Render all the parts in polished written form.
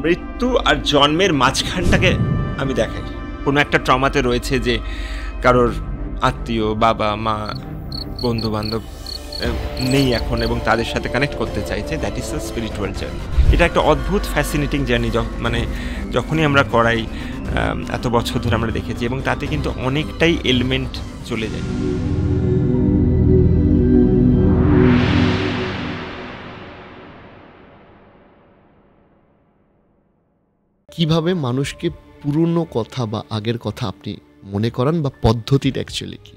মৃত্যু আর জন্মের মাঝখানটাকে আমি দেখাই। কোনো একটা ট্রমাতে রয়েছে যে কারোর আত্মীয়, বাবা মা, বন্ধু বান্ধব নেই এখন এবং তাদের সাথে কানেক্ট করতে চাইছে। That is a spiritual journey. এটা একটা অদ্ভুত ফ্যাসিনেটিং জার্নি, মানে যখনই আমরা করাই এত বছর ধরে আমরা দেখেছি, এবং তাতে কিন্তু অনেকটাই এলিমেন্ট চলে যায়। কিভাবে মানুষকে পুরনো কথা বা আগের কথা আপনি মনে করান, বা পদ্ধতিটা অ্যাকচুয়ালি কি?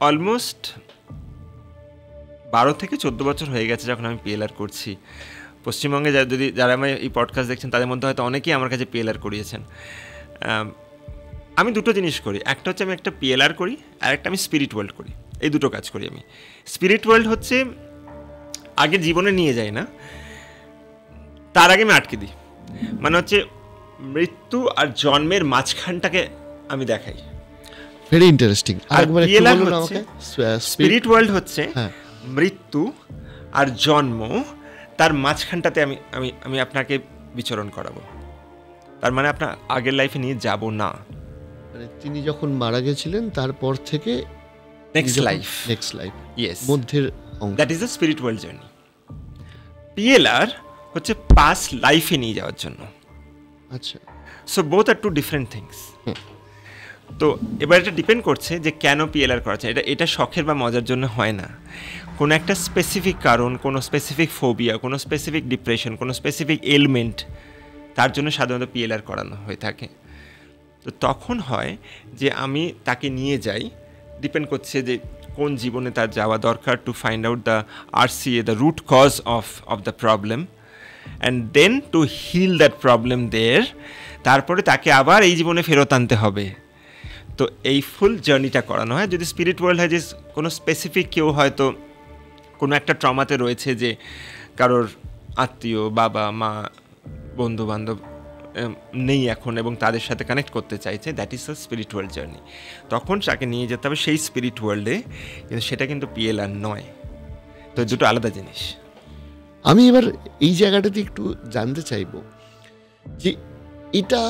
অলমোস্ট 12 থেকে 14 বছর হয়ে গেছে যখন আমি পিএলআর করছি। পশ্চিমবঙ্গে যারা আমার এই পডকাস্ট দেখছেন তাদের মধ্যে হয়তো অনেকেই আমার কাছে পিএলআর করিয়েছেন। আমি দুটো জিনিস করি, একটা হচ্ছে আমি একটা পিএলআর করি, আর একটা আমি স্পিরিট ওয়ার্ল্ড করি। এই দুটো কাজ করি আমি। স্পিরিট ওয়ার্ল্ড হচ্ছে আগের জীবনে নিয়ে যাই না, তার আগে আমি আটকে দিই। মানে হচ্ছে মৃত্যু আর জন্মের মাঝখানটাকে আমি দেখাই। Very interesting. স্পিরিট ওয়ার্ল্ড হচ্ছে মৃত্যু আর জন্ম, তার মাঝখানটাতে আমি আমি আমি আপনাকে বিচরণ করাবো। তার মানে আপনার আগের লাইফে নিয়ে যাব না, মানে তিনি যখন মারা গেছিলেন তারপর থেকে নেক্সট লাইফ ইয়েস, মধ্যের that is the spirit world journey. PLR হচ্ছে পাস্ট লাইফে নিয়ে যাওয়ার জন্য। আচ্ছা, সো বোথ আর টু ডিফারেন্ট থিংস। তো এবার এটা ডিপেন্ড করছে যে কেন পিএলআর করা যায়। এটা শখের বা মজার জন্য হয় না। কোনো একটা স্পেসিফিক কারণ, কোনো স্পেসিফিক ফোবিয়া, কোনো স্পেসিফিক ডিপ্রেশন, কোনো স্পেসিফিক এলিমেন্ট, তার জন্য সাধারণত পিএলআর করানো হয়ে থাকে। তো তখন হয় যে আমি তাকে নিয়ে যাই, ডিপেন্ড করছে যে কোন জীবনে তার যাওয়া দরকার, to find out the RCA, the root cause of the problem, and then to heal that problem there. তারপরে তাকে আবার এই জীবনে ফেরত আনতে হবে। তো এই ফুল জার্নিটা করানো হয়। যদি স্পিরিট ওয়ার্ল্ড হয় যে কোনো স্পেসিফিক কেউ হয়তো কোনো একটা ট্রমাতে রয়েছে যে কারোর আত্মীয়, বাবা মা, বন্ধু বান্ধব নেই এখন এবং তাদের সাথে কানেক্ট করতে চাইছে, that is a spirit world journey. তখন তাকে নিয়ে যেতে হবে সেই স্পিরিট ওয়ার্ল্ডে, কিন্তু সেটা কিন্তু পিএলআর নয়। তো দুটো আলাদা জিনিস। আমি এবার এই জায়গাটাতে একটু জানতে চাইব যে এটা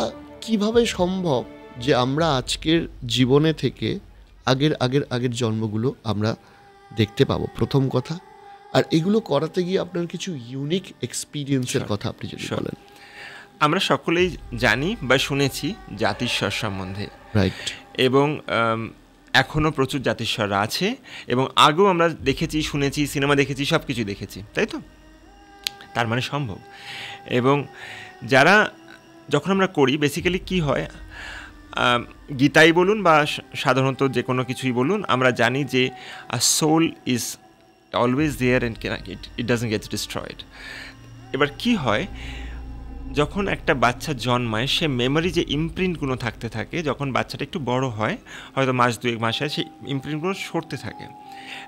কিভাবে সম্ভব যে আমরা আজকের জীবনে থেকে আগের জন্মগুলো আমরা দেখতে পাবো, প্রথম কথা। আর এগুলো করাতে গিয়ে আপনার কিছু ইউনিক এক্সপিরিয়েন্সের কথা আপনি যদি বলেন। আমরা সকলেই জানি বা শুনেছি জাতিস্বর সম্বন্ধে, রাইট, এবং এখনও প্রচুর জাতিস্বররা আছে, এবং আগেও আমরা দেখেছি, শুনেছি, সিনেমা দেখেছি, সব কিছু দেখেছি, তাই তো? তার মানে সম্ভব। এবং যারা যখন আমরা করি, বেসিক্যালি কি হয়, গীতাই বলুন বা সাধারণত যে কোনো কিছুই বলুন, আমরা জানি যে a soul is always there and it doesn't get destroyed. এবার কি হয়, যখন একটা বাচ্চা জন্মায়, সে মেমোরি যে ইমপ্রিন্টগুলো থাকতে থাকে, যখন বাচ্চাটা একটু বড় হয়, হয়তো মাস 2 মাস হয়, সেই ইমপ্রিন্টগুলো সরতে থাকে,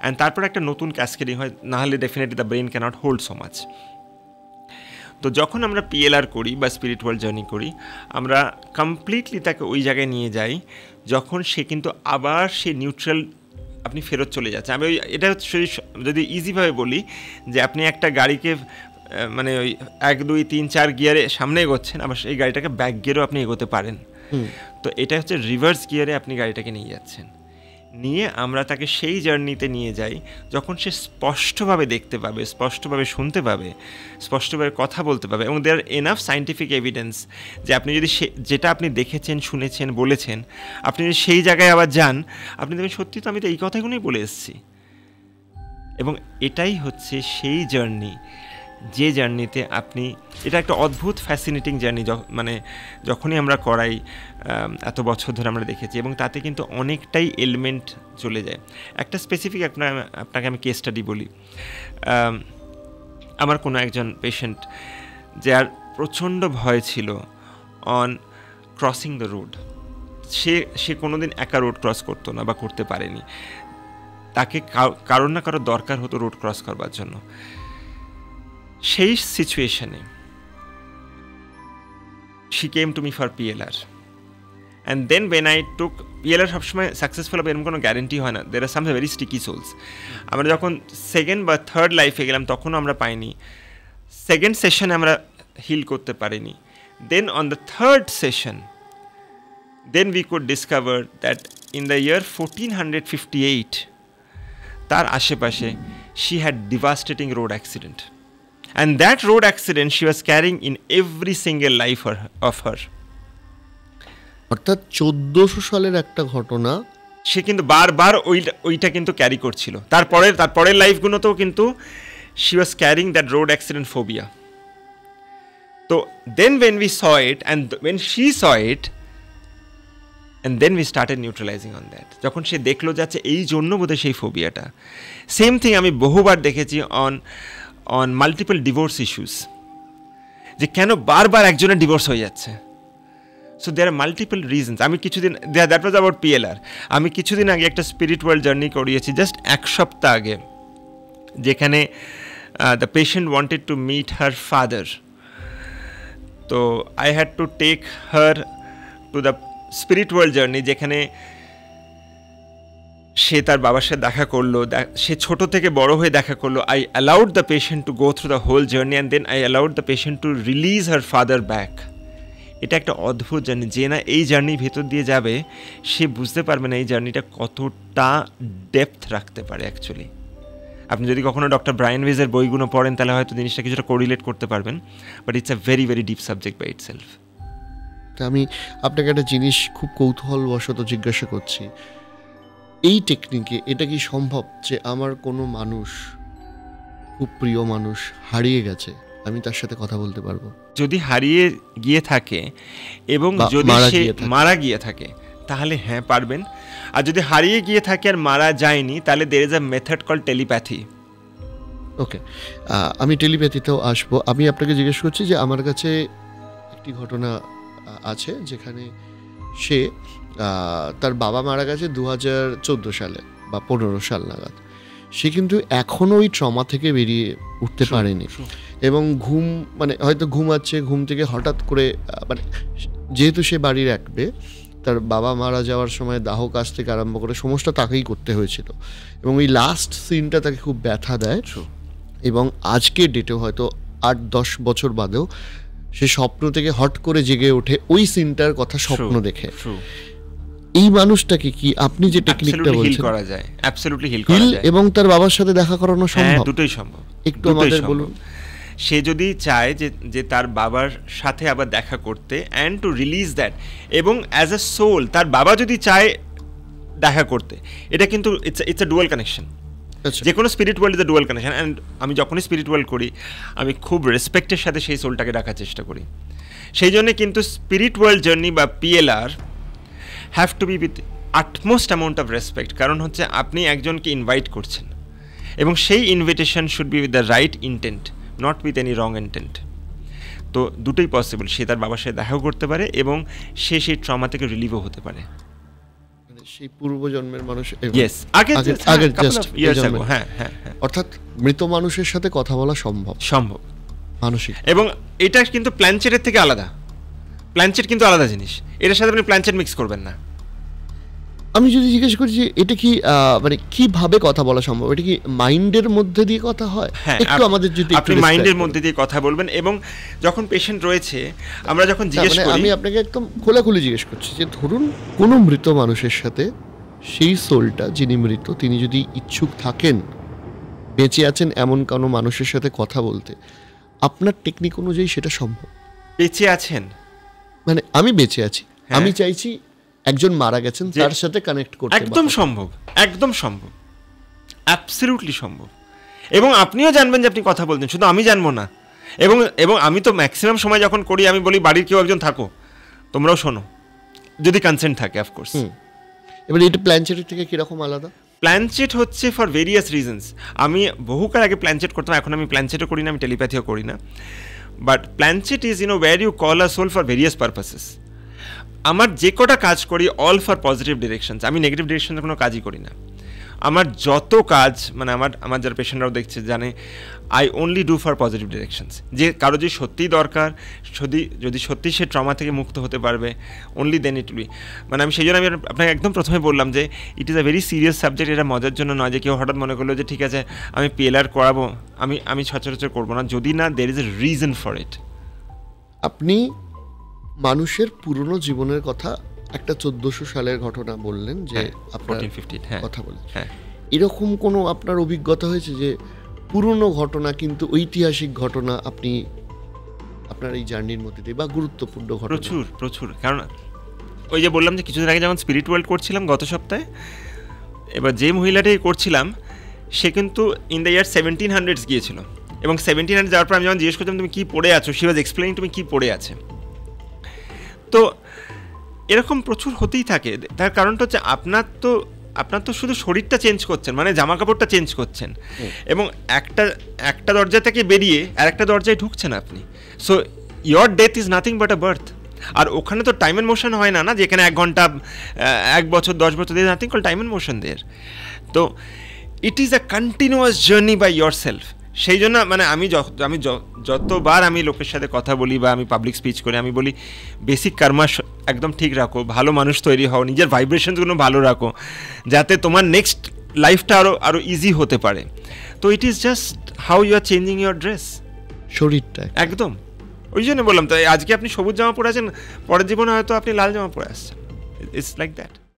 অ্যান্ড তারপর একটা নতুন ক্যাসকেডিং হয়, নাহলে definitely the brain cannot hold so much. তো যখন আমরা পিএলআর করি বা স্পিরিচুয়াল জার্নি করি, আমরা কমপ্লিটলি তাকে ওই জায়গায় নিয়ে যাই যখন সে কিন্তু আবার সে নিউট্রাল, আপনি ফেরত চলে যাচ্ছে। আমি এটা যদি ইজিভাবে বলি, যে আপনি একটা গাড়িকে মানে ওই 1 2 3 4 গিয়ারে সামনে এগোচ্ছেন, আবার এই গাড়িটাকে ব্যাক গিয়ারেও আপনি এগোতে পারেন। তো এটা হচ্ছে রিভার্স গিয়ারে আপনি গাড়িটাকে নিয়ে যাচ্ছেন। নিয়ে আমরা তাকে সেই জার্নিতে নিয়ে যাই যখন সে স্পষ্টভাবে দেখতে পাবে, স্পষ্টভাবে শুনতে পাবে, স্পষ্টভাবে কথা বলতে পাবে, এবং দেয়ার এনাফ সায়েন্টিফিক এভিডেন্স যে আপনি যদি যেটা আপনি দেখেছেন, শুনেছেন, বলেছেন, আপনি যদি সেই জায়গায় আবার যান, আপনি দেখবেন সত্যি তো আমি তো এই কথাগুলোই বলে এসেছি। এবং এটাই হচ্ছে সেই জার্নি, যে জার্নিতে আপনি, এটা একটা অদ্ভুত ফ্যাসিনেটিং জার্নি, মানে যখনই আমরা করাই এত বছর ধরে আমরা দেখেছি, এবং তাতে কিন্তু অনেকটাই এলিমেন্ট চলে যায়। একটা স্পেসিফিক আপনাকে আমি কেস স্টাডি বলি। আমার কোনো একজন পেশেন্ট, যার প্রচণ্ড ভয় ছিল অন ক্রসিং দ্য রোড। সে কোনো দিন একা রোড ক্রস করতো না বা করতে পারেনি। তাকে কারোর না কারোর দরকার হতো রোড ক্রস করবার জন্য। সেই সিচুয়েশনে she came to me for PLR, and then when I took PLR, সবসময় সাকসেসফুল হবে এরকম কোনো গ্যারেন্টি হয় না, there are some very sticky souls. আমরা যখন 2nd বা 3rd লাইফে গেলাম তখনও আমরা পাইনি। 2nd সেশনে আমরা হিল করতে পারেনি। Then on the third session then we could discover that in the year 1458 তার আশেপাশে she had devastating road accident, and that road accident she was carrying in every single life of her. অর্থাৎ 1400 সালের একটা ঘটনা সে কিন্তু বারবার ওইটা কিন্তু ক্যারি করছিল। তারপরের লাইফগুলোতেও কিন্তু she was carrying that road accident phobia. তো then when we saw it and when she saw it, and then we started neutralizing on that. যখন সে দেখলো যাচ্ছে এই জন্য বোধহয় সেই ফোবিয়াটা। সেম থিং আমি বহুবার দেখেছি অন মাল্টিপল ডিভোর্স ইস্যুস, যে কেন বারবার একজনের ডিভোর্স হয়ে যাচ্ছে। So there are multiple reasons. আমি কিছুদিন, দ্যাট ওয়াজ অ্যাবাউট PLR, আমি কিছুদিন আগে একটা স্পিরিচুয়াল জার্নি করিয়েছি, জাস্ট 1 সপ্তাহ আগে, যেখানে the patient wanted to meet her father. তো I had to take her to the spiritual journey, যেখানে সে তার বাবার সাথে দেখা করলো, সে ছোট থেকে বড় হয়ে দেখা করলো। I allowed the patient to go through the whole journey and then I allowed the patient to release her father back. এটা একটা অদ্ভুত জার্নি, যে না এই জার্নির ভেতর দিয়ে যাবে সে বুঝতে পারবে না এই জার্নিটা কতটা ডেপথ রাখতে পারে অ্যাকচুয়ালি। আপনি যদি কখনো ডক্টর ব্রায়ান ওয়েজের বইগুলো পড়েন তাহলে হয়তো জিনিসটা কিছুটা কোরিলেট করতে পারবেন, but it's a very very deep subject by itself. আমি আপনাকে একটা জিনিস খুব কৌতূহলবশত জিজ্ঞাসা করছি, এই টেকনিকে এটা কি সম্ভব যে আমার কোনো মানুষ, খুব প্রিয় মানুষ হারিয়ে গেছে, আমি তার সাথে কথা বলতে পারবো? যদি হারিয়ে গিয়ে থাকে এবং যদি সে মারা গিয়ে থাকে তাহলে হ্যাঁ পারবেন। আর যদি হারিয়ে গিয়ে থাকে আর মারা যায়নি তাহলে there is a method call telepathy. Okay, আমি টেলিপ্যাথিতেও আসবো। আমি আপনাকে জিজ্ঞেস করছি যে আমার কাছে একটি ঘটনা আছে যেখানে সে তার বাবা মারা গেছে 2014 সালে বা 15 সাল নাগাদ। সে কিন্তু এখনও ওই ট্রমা থেকে বেরিয়ে উঠতে পারেনি, এবং ঘুম মানে হয়তো ঘুমাচ্ছে, ঘুম থেকে হঠাৎ করে মানে যেহেতু সে বাড়ি রাখবে, তার বাবা মারা যাওয়ার সময় দাহ কাজ থেকে আরম্ভ করে সমস্ত তাকেই করতে হয়েছিল, এবং ওই লাস্ট সিনটা তাকে খুব ব্যথা দেয়। এবং আজকের ডেটেও হয়তো 8-10 বছর বাদেও সে স্বপ্ন থেকে হট করে জেগে ওঠে ওই সিনটার কথা স্বপ্ন দেখে। এই মানুষটাকে কি আপনি যে টেকনিকটা বলছেন করা যায়, অ্যাবসলিউটলি হিল করা যায়, এবং তার বাবার সাথে দেখা করানো সম্ভব? দুটোই সম্ভব। একটু আমাদের বলুন। সে যদি চায় যে তার বাবার সাথে আবার দেখা করতে অ্যান্ড টু রিলিজ দ্যাট, এবং অ্যাজ আ সোল তার বাবা যদি চায় দেখা করতে, এটা কিন্তু ইটস আ ডুয়াল কানেকশন। যে কোনো spirit world is a dual connection. And আমি যখনই স্পিরিট ওয়ার্ল্ড করি আমি খুব রেসপেক্টের সাথে সেই সোলটাকে রাখার চেষ্টা করি। সেই জন্য কিন্তু স্পিরিট ওয়ার্ল্ড জার্নি বা PLR have to B with utmost amount of respect. কারণ হচ্ছে আপনি একজনকে ইনভাইট করছেন, এবং সেই invitation should be with the right intent, not with any wrong intent. তো দুটোই পসিবল, সে তার বাবার সাথে দেখাও করতে পারে এবং সে সেই ট্রমা থেকে রিলিভও হতে পারে। সেই পূর্বজন্মের মানুষ, অর্থাৎ মৃত মানুষের সাথে কথা বলা সম্ভব মানসিক। এবং এটা কিন্তু প্ল্যানচেটের থেকে আলাদা। প্ল্যানচেট কিন্তু আলাদা জিনিস, এটার সাথে আপনি প্ল্যানচেট মিক্স করবেন না। আমি যদি জিজ্ঞেস করি যে এটা কি মানে কিভাবে কথা বলা সম্ভব, এটা কি মাইন্ডের মধ্যে দিয়ে কথা হয়? একটু আমাদের যদি আপনি মাইন্ডের মধ্যে দিয়ে কথা বলবেন, এবং যখন পেশেন্ট রয়েছে আমরা যখন জিজ্ঞেস করি, আমি আপনাকে একদম খোলাখুলি জিজ্ঞেস করছি যে ধরুন কোনো মৃত মানুষের সাথে সেই সোলটা, যিনি মৃত তিনি যদি ইচ্ছুক থাকেন, বেঁচে আছেন এমন কোনো মানুষের সাথে কথা বলতে, আপনার টেকনিক অনুযায়ী সেটা সম্ভব? বেঁচে আছেন মানে আমি বেঁচে আছি, আমি চাইছি একজন মারা গেছেন তার সাথে কানেক্ট করতে, একদম সম্ভব, একদম সম্ভব, অ্যাবসলিউটলি সম্ভব। এবং আপনিও জানবেন যে আপনি কথা বলছেন, শুধু আমি জানবো না। এবং আমি তো ম্যাক্সিমাম সময় যখন করি আমি বলি বাড়ির কেউ একজন থাকো, তোমরাও শোনো, যদি কনসেন্ট থাকে অফকোর্স। এবার এটা প্ল্যানচেটের থেকে কীরকম আলাদা? প্ল্যানচেট হচ্ছে ফর ভেরিয়াস রিজনস। আমি বহুকাল আগে প্ল্যানচেট করতাম, এখন আমি প্ল্যানচেটও করি না, আমি টেলিপ্যাথিও করি না। But planchette is where you call a soul for various purposes. আমার যে কটা কাজ করি অল ফর পজিটিভ ডিরেকশনস, আমি নেগেটিভ ডিরেকশনের কোনো কাজই করি না। আমার যত কাজ মানে আমার যারা পেশেন্টরাও দেখছে জানে, I only do for positive directions. যে কারো যদি সত্যিই দরকার, যদি সত্যি সে ট্রমা থেকে মুক্ত হতে পারবে, অনলি দেন ইট উইল। মানে আমি সেই জন্য আমি আপনাকে একদম প্রথমে বললাম যে ইট is a very serious subject. এটা মজার জন্য নয় যে কেউ হঠাৎ মনে করলো যে ঠিক আছে আমি PLR করাবো, আমি সচরাচর করবো না যদি না there is a reason for it. আপনি মানুষের পুরনো জীবনের কথা একটা 1400 সালের ঘটনা বললেন যে আপনার 1415, হ্যাঁ কথা বলে, হ্যাঁ। এরকম কোনো আপনার অভিজ্ঞতা হয়েছে যে পুরনো ঘটনা কিন্তু ঐতিহাসিক ঘটনা আপনি আপনার এই জার্নির মধ্যে দিয়ে বা গুরুত্বপূর্ণ ঘটনা? প্রচুর প্রচুর, কারণ ওই যে বললাম যে কিছুদিন আগে যখন স্পিরিট ওয়ার্ল্ড করছিলাম গত সপ্তাহে, এবার যে মহিলাটাই করছিলাম সে কিন্তু ইন দ্য ইয়ার 1700s গিয়েছিল, এবং 1700 যাওয়ার পর আমি যখন জিজ্ঞেস করছিলাম তুমি কী পড়ে আছো, শি ওয়াজ এক্সপ্লেইনিং তুমি কী পড়ে আছে। তো এরকম প্রচুর হতেই থাকে। তার কারণটা হচ্ছে আপনার তো শুধু শরীরটা চেঞ্জ করছেন, মানে জামা কাপড়টা চেঞ্জ করছেন, এবং একটা দরজা থেকে বেরিয়ে আর একটা দরজায় ঢুকছেন আপনি। So your death is nothing but a birth. আর ওখানে তো টাইম অ্যান্ড মোশন হয় না, যেখানে 1 ঘন্টা 1 বছর 10 বছর দিয়ে nothing call time and motion there. তো it is a continuous journey by yourself. সেই জন্য মানে আমি যতবার আমি লোকের সাথে কথা বলি বা আমি পাবলিক স্পিচ করি, আমি বলি বেসিক কর্মা একদম ঠিক রাখো, ভালো মানুষ তৈরি হও, নিজের ভাইব্রেশনসগুলো ভালো রাখো, যাতে তোমার নেক্সট লাইফটা আরও ইজি হতে পারে। তো it is just how you are changing your dress, শরীরটা একদম। ওই জন্য বললাম তো, আজকে আপনি সবুজ জামা পরে আছেন, পরের জীবনে হয়তো আপনি লাল জামা পরে আসছেন। It's like that.